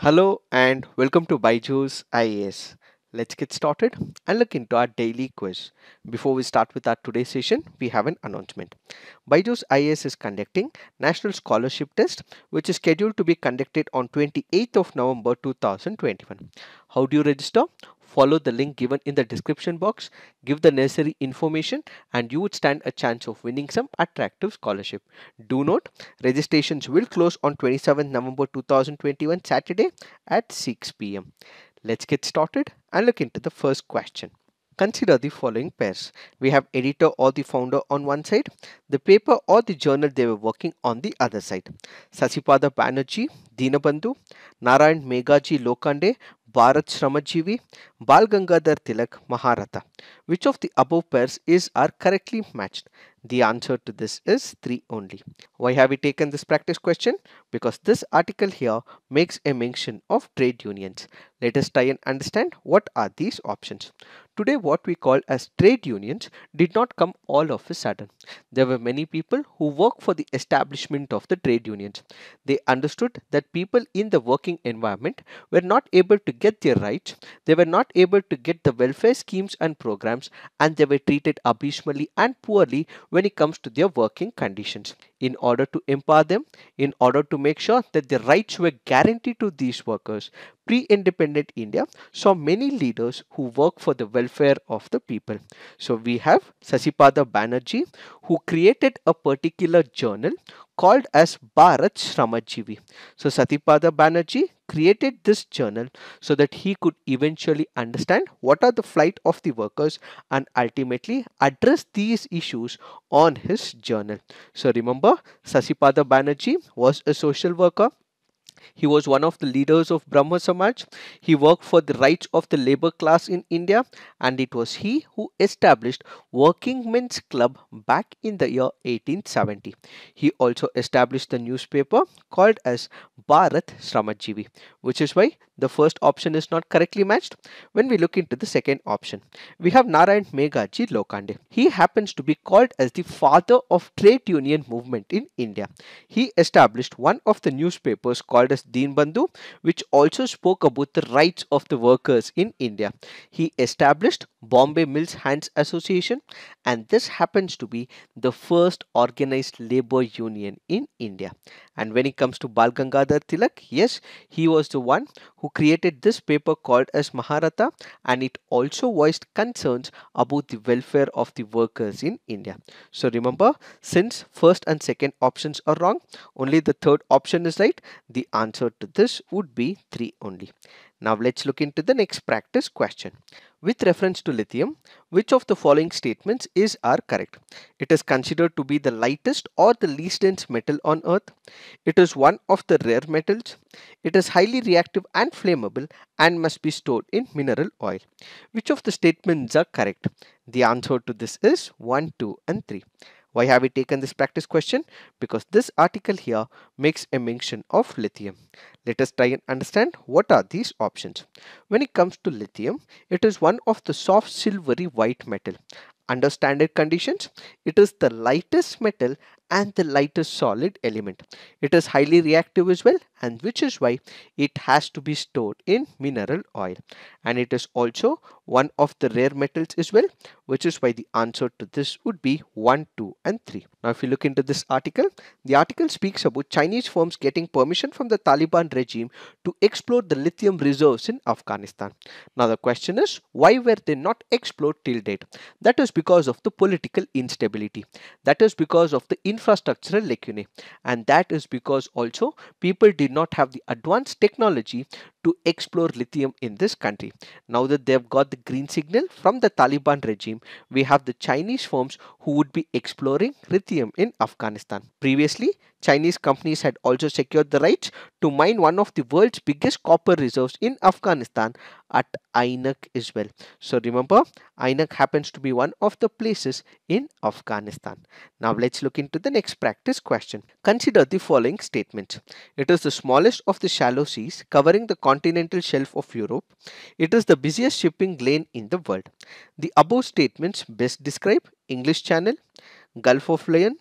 Hello and welcome to BYJU'S IAS. Let's get started and look into our daily quiz. Before we start with our today's session, we have an announcement. BYJU'S IAS is conducting National Scholarship Test, which is scheduled to be conducted on 28th of November 2021. How do you register? Follow the link given in the description box, give the necessary information, and you would stand a chance of winning some attractive scholarship. Do note, registrations will close on 27th November 2021 Saturday at 6 p.m. Let's get started and look into the first question. Consider the following pairs. We have editor or the founder on one side, the paper or the journal they were working on the other side. Sasipada Banerjee, Dinabandhu, Narayan Meghaji Lokande, Bharat Shramajivi, Bal Gangadhar Tilak, Maharatha. Which of the above pairs are correctly matched? The answer to this is 3 only. Why have we taken this practice question? Because this article here makes a mention of trade unions. Let us try and understand what are these options. Today what we call as trade unions did not come all of a sudden. There were many people who worked for the establishment of the trade unions. They understood that people in the working environment were not able to get their rights, they were not able to get the welfare schemes and programs, and they were treated abysmally and poorly when it comes to their working conditions. In order to empower them, in order to make sure that the rights were guaranteed to these workers, pre-independent India saw many leaders who work for the welfare of the people. So we have Sasipada Banerjee, who created a particular journal called as Bharat Shramajivi. So Satipada Banerjee created this journal so that he could eventually understand what are the plight of the workers and ultimately address these issues on his journal. So remember, Sasipada Banerjee was a social worker. He was one of the leaders of Brahma Samaj. He worked for the rights of the labor class in India, and it was he who established Working Men's Club back in the year 1870. He also established the newspaper called as Bharat Shramajivi, which is why the first option is not correctly matched. When we look into the second option, we have Narayan Meghaji Lokande. He happens to be called as the father of trade union movement in India. He established one of the newspapers called as Dinbandhu, which also spoke about the rights of the workers in India. He established Bombay Mills Hands Association, and this happens to be the first organized labor union in India. And when it comes to Bal Gangadhar Tilak, yes, he was the one who created this paper called as Maharatha, and it also voiced concerns about the welfare of the workers in India. So remember, since first and second options are wrong, only the third option is right. The answer to this would be 3 only. Now let's look into the next practice question. With reference to lithium, which of the following statements are correct? It is considered to be the lightest or the least dense metal on earth. It is one of the rare metals. It is highly reactive and flammable and must be stored in mineral oil. Which of the statements are correct? The answer to this is 1, 2 and 3. Why have we taken this practice question? Because this article here makes a mention of lithium. Let us try and understand what are these options. When it comes to lithium, it is one of the soft silvery white metal. Under standard conditions, it is the lightest metal and the lightest solid element. It is highly reactive as well, and which is why it has to be stored in mineral oil. And it is also one of the rare metals as well, which is why the answer to this would be 1, 2 and 3. Now if you look into this article, the article speaks about Chinese firms getting permission from the Taliban regime to explore the lithium reserves in Afghanistan. Now the question is, why were they not explored till date? That is because of the political instability. That is because of the infrastructural lacunae. And that is because also people did not have the advanced technology to explore lithium in this country. Now that they have got the green signal from the Taliban regime, we have the Chinese firms who would be exploring lithium in Afghanistan. Previously, Chinese companies had also secured the rights to mine one of the world's biggest copper reserves in Afghanistan at Ainak as well. So remember, Ainak happens to be one of the places in Afghanistan. Now let's look into the next practice question. Consider the following statements. It is the smallest of the shallow seas covering the continental shelf of Europe. It is the busiest shipping lane in the world. The above statements best describe English Channel, Gulf of Lion,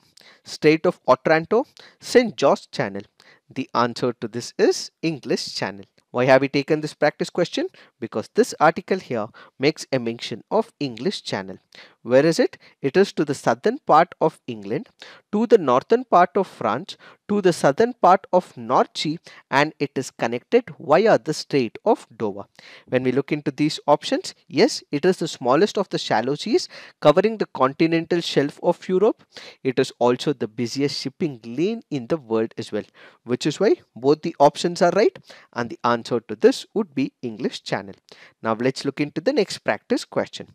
Strait of Otranto, St. George Channel. The answer to this is English Channel. Why have we taken this practice question? Because this article here makes a mention of English Channel. Where is it? It is to the southern part of England, to the northern part of France, to the southern part of North Sea, and it is connected via the Strait of Dover. When we look into these options, yes, it is the smallest of the shallow seas covering the continental shelf of Europe. It is also the busiest shipping lane in the world as well, which is why both the options are right, and the answer to this would be English Channel. Now let's look into the next practice question.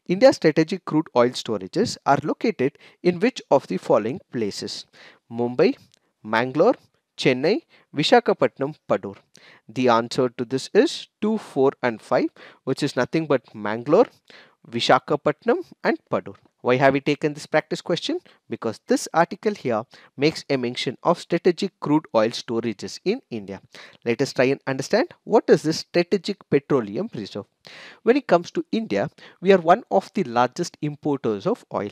India's strategic crude oil storages are located in which of the following places? Mumbai, Mangalore, Chennai, Visakhapatnam, Padur. The answer to this is 2, 4 and 5, which is nothing but Mangalore, Visakhapatnam and Padur. Why have we taken this practice question? Because this article here makes a mention of strategic crude oil storages in India. Let us try and understand what is this strategic petroleum reserve. When it comes to India, we are one of the largest importers of oil.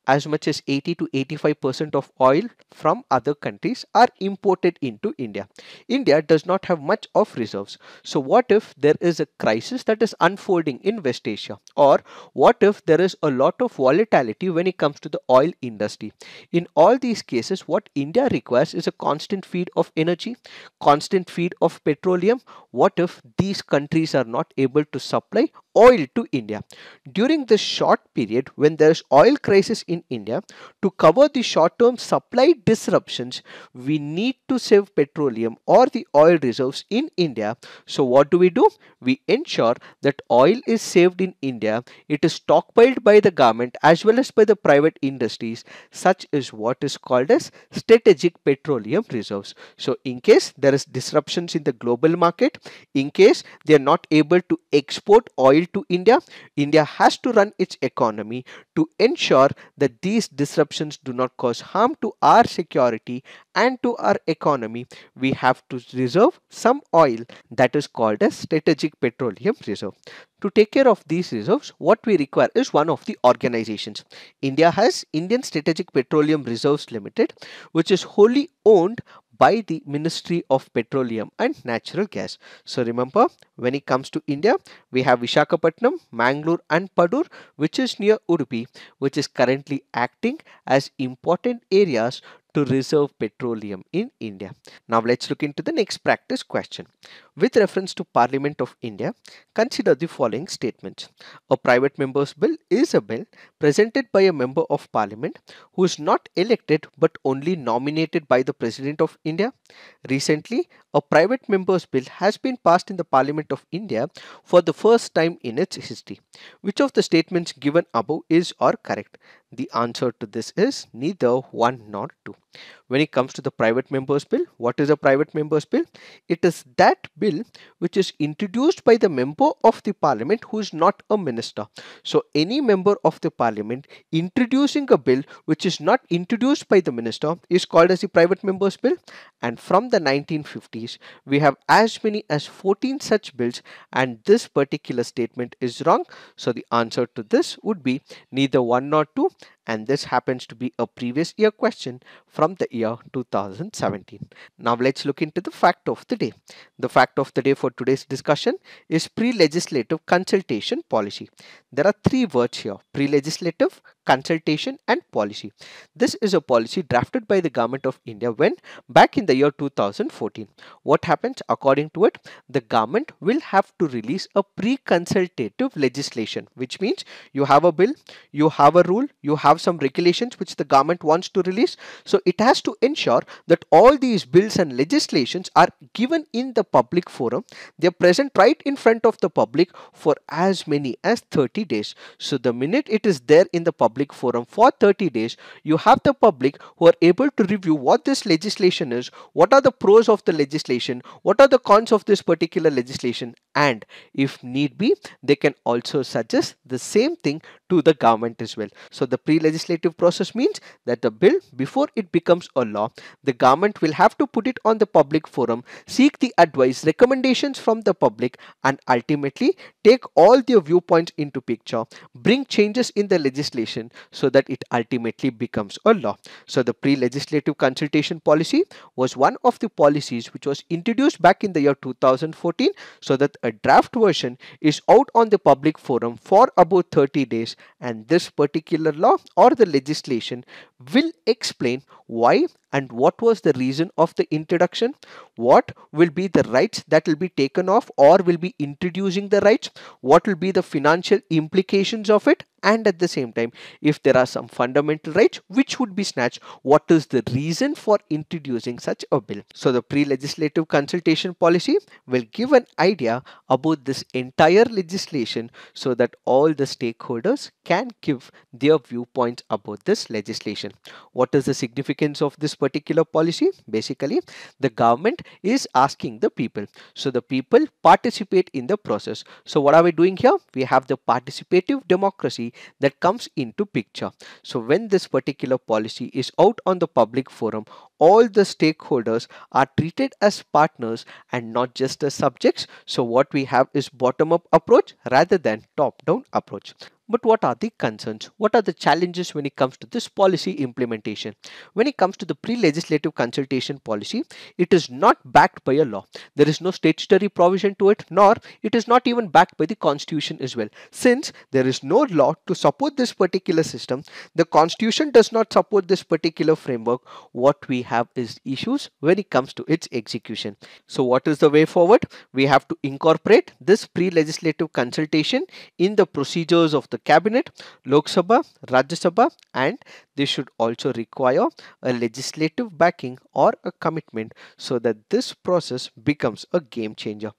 As much as 80 to 85% of oil from other countries are imported into India. India does not have much of reserves. So what if there is a crisis that is unfolding in West Asia? Or what if there is a lot of volatility when it comes to the oil industry? In all these cases, what India requires is a constant feed of energy, constant feed of petroleum. What if these countries are not able to supply oil to India? During this short period when there is oil crisis in India, to cover the short-term supply disruptions, we need to save petroleum or the oil reserves in India. So what do? We ensure that oil is saved in India. It is stockpiled by the government as well as by the private industries. Such is what is called as strategic petroleum reserves. So in case there is disruptions in the global market, in case they are not able to export oil to India, India has to run its economy to ensure that these disruptions do not cause harm to our security and to our economy. We have to reserve some oil, that is called as strategic petroleum reserve. To take care of these reserves, what we require is one of the organizations. India has Indian Strategic Petroleum Reserves Limited, which is wholly owned by the Ministry of Petroleum and Natural Gas. So remember, when it comes to India, we have Visakhapatnam, Mangalore and Padur, which is near Udupi, which is currently acting as important areas to reserve petroleum in India. Now let's look into the next practice question. With reference to Parliament of India, consider the following statements. A private member's bill is a bill presented by a member of Parliament who is not elected but only nominated by the President of India. Recently, a private member's bill has been passed in the Parliament of India for the first time in its history. Which of the statements given above is or correct? The answer to this is neither 1 nor 2. When it comes to the private member's bill, what is a private member's bill? It is that bill which is introduced by the member of the Parliament who is not a minister. So any member of the Parliament introducing a bill which is not introduced by the minister is called as the private member's bill. And from the 1950s, we have as many as 14 such bills, and this particular statement is wrong. So the answer to this would be neither 1 nor 2, and this happens to be a previous year question from the year 2017. Now let's look into the fact of the day. The fact of the day for today's discussion is pre-legislative consultation policy. There are 3 words here: pre-legislative, consultation and policy. This is a policy drafted by the Government of India when back in the year 2014. What happens according to it? The government will have to release a pre-consultative legislation, which means you have a bill, you have a rule, you have some regulations which the government wants to release. So it has to ensure that all these bills and legislations are given in the public forum. They are present right in front of the public for as many as 30 days. So the minute it is there in the public forum for 30 days, you have the public who are able to review what this legislation is, what are the pros of the legislation, what are the cons of this particular legislation, and if need be they can also suggest the same thing to the government as well. So the pre-legislative process means that the bill, before it becomes a law, the government will have to put it on the public forum, seek the advice, recommendations from the public, and ultimately take all their viewpoints into picture, bring changes in the legislation so that it ultimately becomes a law. So the pre-legislative consultation policy was one of the policies which was introduced back in the year 2014, so that a draft version is out on the public forum for about 30 days, and this particular law or the legislation will explain why and what was the reason of the introduction, what will be the rights that will be taken off or will be introducing the rights, what will be the financial implications of it, and at the same time if there are some fundamental rights which would be snatched, what is the reason for introducing such a bill. So the pre-legislative consultation policy will give an idea about this entire legislation so that all the stakeholders can give their viewpoints about this legislation. What is the significance of this particular policy? Basically, the government is asking the people, so the people participate in the process. So what are we doing here? We have the participative democracy that comes into picture. So when this particular policy is out on the public forum, all the stakeholders are treated as partners and not just as subjects. So what we have is bottom-up approach rather than top-down approach. But what are the concerns? What are the challenges when it comes to this policy implementation? When it comes to the pre-legislative consultation policy, it is not backed by a law. There is no statutory provision to it, nor it is not even backed by the constitution as well. Since there is no law to support this particular system, the constitution does not support this particular framework. What we have is issues when it comes to its execution. So what is the way forward? We have to incorporate this pre-legislative consultation in the procedures of the Cabinet, Lok Sabha, Rajya Sabha, and they should also require a legislative backing or a commitment so that this process becomes a game changer.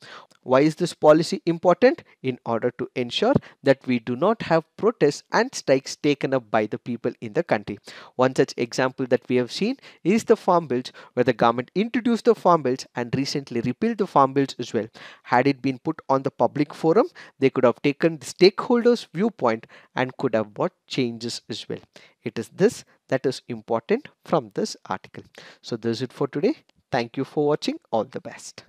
Why is this policy important? In order to ensure that we do not have protests and strikes taken up by the people in the country. One such example that we have seen is the farm bills, where the government introduced the farm bills and recently repealed the farm bills as well. Had it been put on the public forum, they could have taken the stakeholders' viewpoint and could have brought changes as well. It is this that is important from this article. So this is it for today. Thank you for watching. All the best.